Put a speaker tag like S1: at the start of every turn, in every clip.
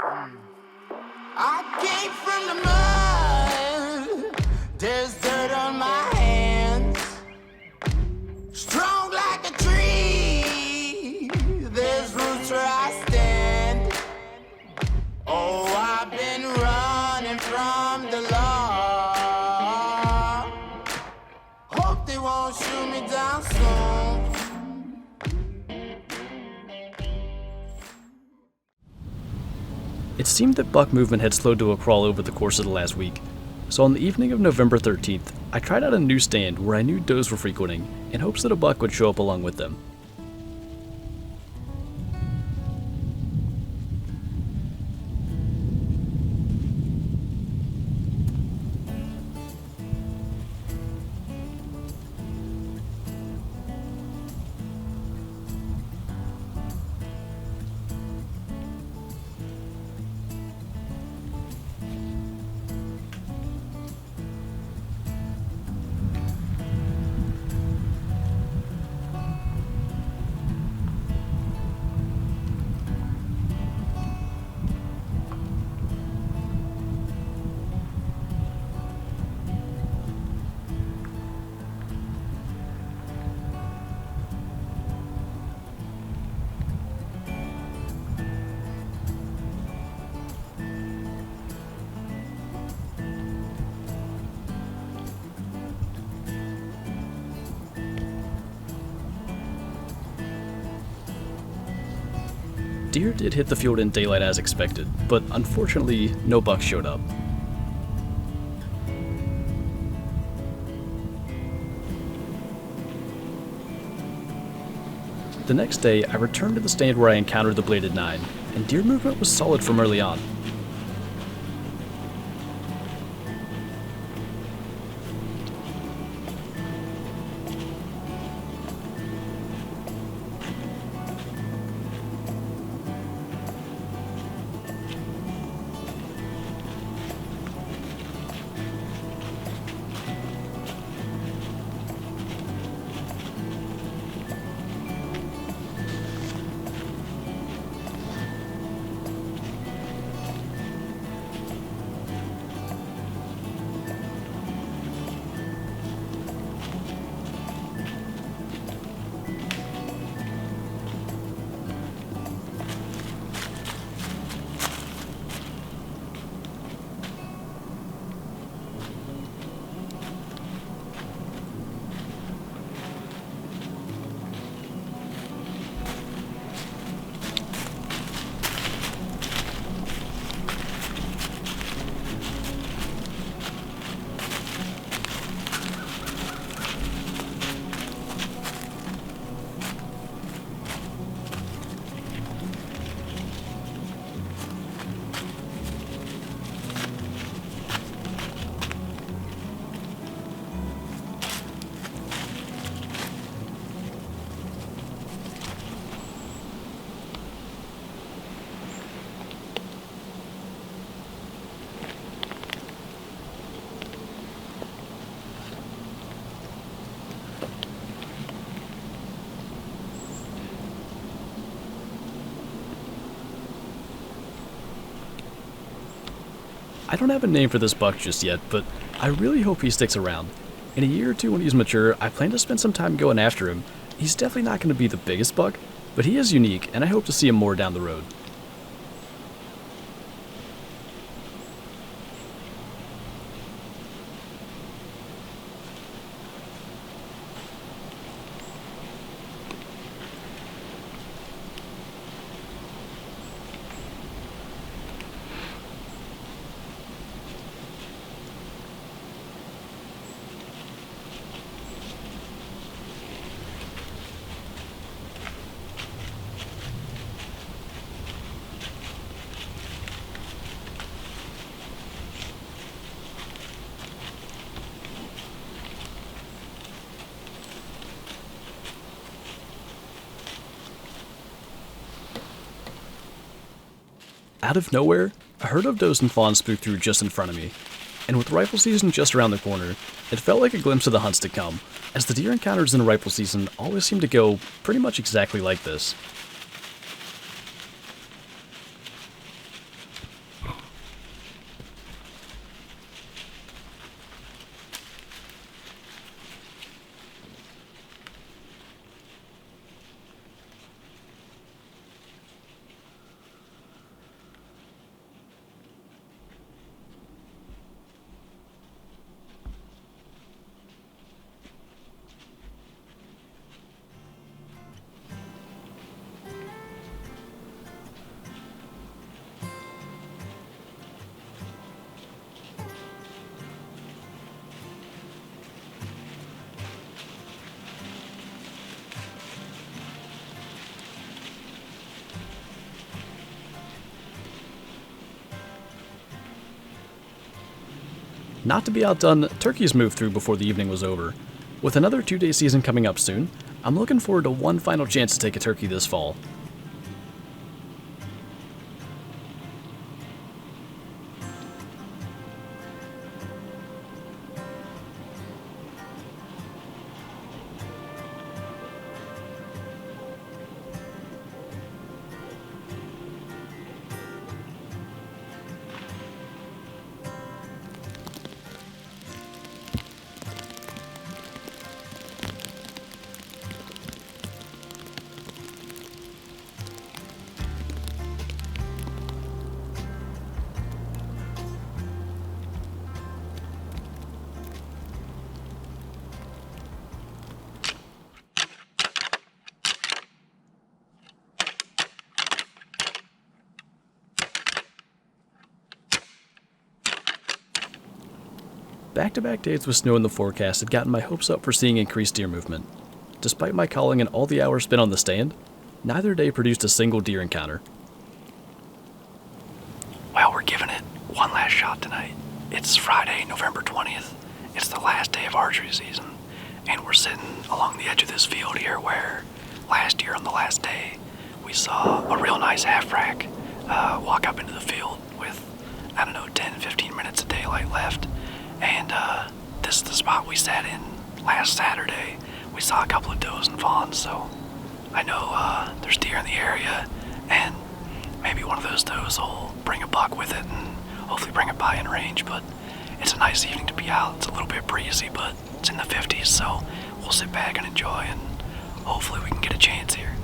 S1: I came from the mud. There's dirt on my hands. Strong like a tree. There's roots where I stand. Oh, I've been running from the law. Hope they won't shoot me down soon.
S2: It seemed that buck movement had slowed to a crawl over the course of the last week, so on the evening of November 13th, I tried out a new stand where I knew does were frequenting, in hopes that a buck would show up along with them. Deer did hit the field in daylight as expected, but unfortunately, no bucks showed up. The next day, I returned to the stand where I encountered the bladed 9, and deer movement was solid from early on. I don't have a name for this buck just yet, but I really hope he sticks around. In a year or two when he's mature, I plan to spend some time going after him. He's definitely not going to be the biggest buck, but he is unique, and I hope to see him more down the road. Out of nowhere, a herd of does and fawns spooked through just in front of me, and with rifle season just around the corner, it felt like a glimpse of the hunts to come, as the deer encounters in rifle season always seem to go pretty much exactly like this. Not to be outdone, turkeys moved through before the evening was over. With another 2-day season coming up soon, I'm looking forward to one final chance to take a turkey this fall. Back-to-back days with snow in the forecast had gotten my hopes up for seeing increased deer movement. Despite my calling and all the hours spent on the stand, neither day produced a single deer encounter.
S3: Well, we're giving it one last shot tonight. It's Friday, November 20th. It's the last day of archery season, and we're sitting along the edge of this field here where last year on the last day, we saw a real nice half-rack walk up into the field with, 10, 15 minutes of daylight left. And this is the spot we sat in last Saturday. We saw a couple of does and fawns, so I know there's deer in the area, and maybe one of those does will bring a buck with it and hopefully bring it by in range. But it's a nice evening to be out. It's a little bit breezy, but it's in the 50s, so we'll sit back and enjoy, and hopefully we can get a chance here.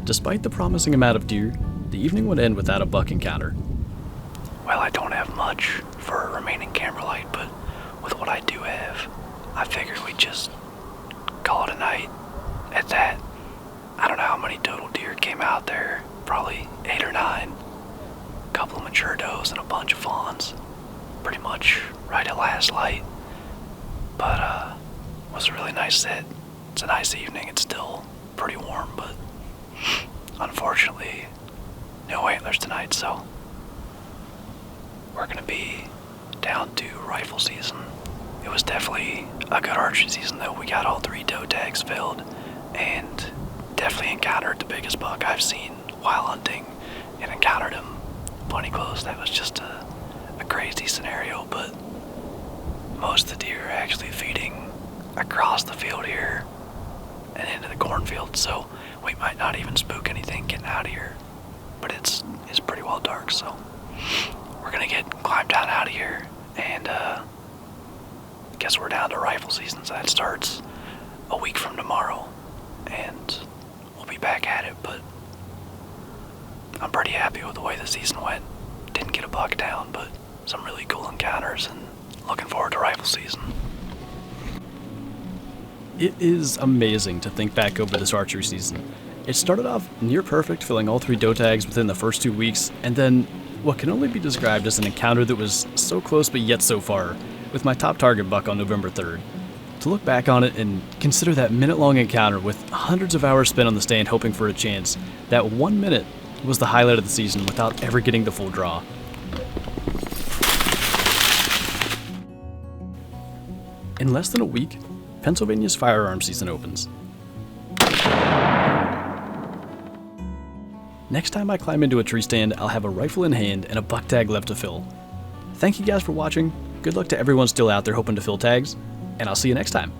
S2: Despite the promising amount of deer, the evening would end without a buck encounter.
S3: Well, I don't have much for remaining camera light, but with what I do have, I figured we'd just call it a night at that. I don't know how many total deer came out there, probably 8 or 9. A couple of mature does and a bunch of fawns. Pretty much right at last light. But, it was a really nice sit. It's a nice evening. It's still pretty warm, but unfortunately, no antlers tonight, so we're gonna be down to rifle season. It was definitely a good archery season, though. We got all 3 doe tags filled, and definitely encountered the biggest buck I've seen while hunting, and encountered him plenty close. That was just a crazy scenario, but most of the deer are actually feeding across the field here and into the cornfield, so we might not even spook anything getting out of here. But it's pretty well dark, so we're gonna climb down out of here, and guess we're down to rifle season, so that starts a week from tomorrow, and we'll be back at it. But I'm pretty happy with the way the season went. Didn't get a buck down, but some really cool encounters, and looking forward to rifle season.
S2: It is amazing to think back over this archery season. It started off near perfect, filling all 3 doe tags within the first 2 weeks, and then what can only be described as an encounter that was so close but yet so far, with my top target buck on November 3rd. To look back on it and consider that minute-long encounter with hundreds of hours spent on the stand hoping for a chance, that 1 minute was the highlight of the season without ever getting the full draw. In less than a week, Pennsylvania's firearm season opens. Next time I climb into a tree stand, I'll have a rifle in hand and a buck tag left to fill. Thank you guys for watching, good luck to everyone still out there hoping to fill tags, and I'll see you next time.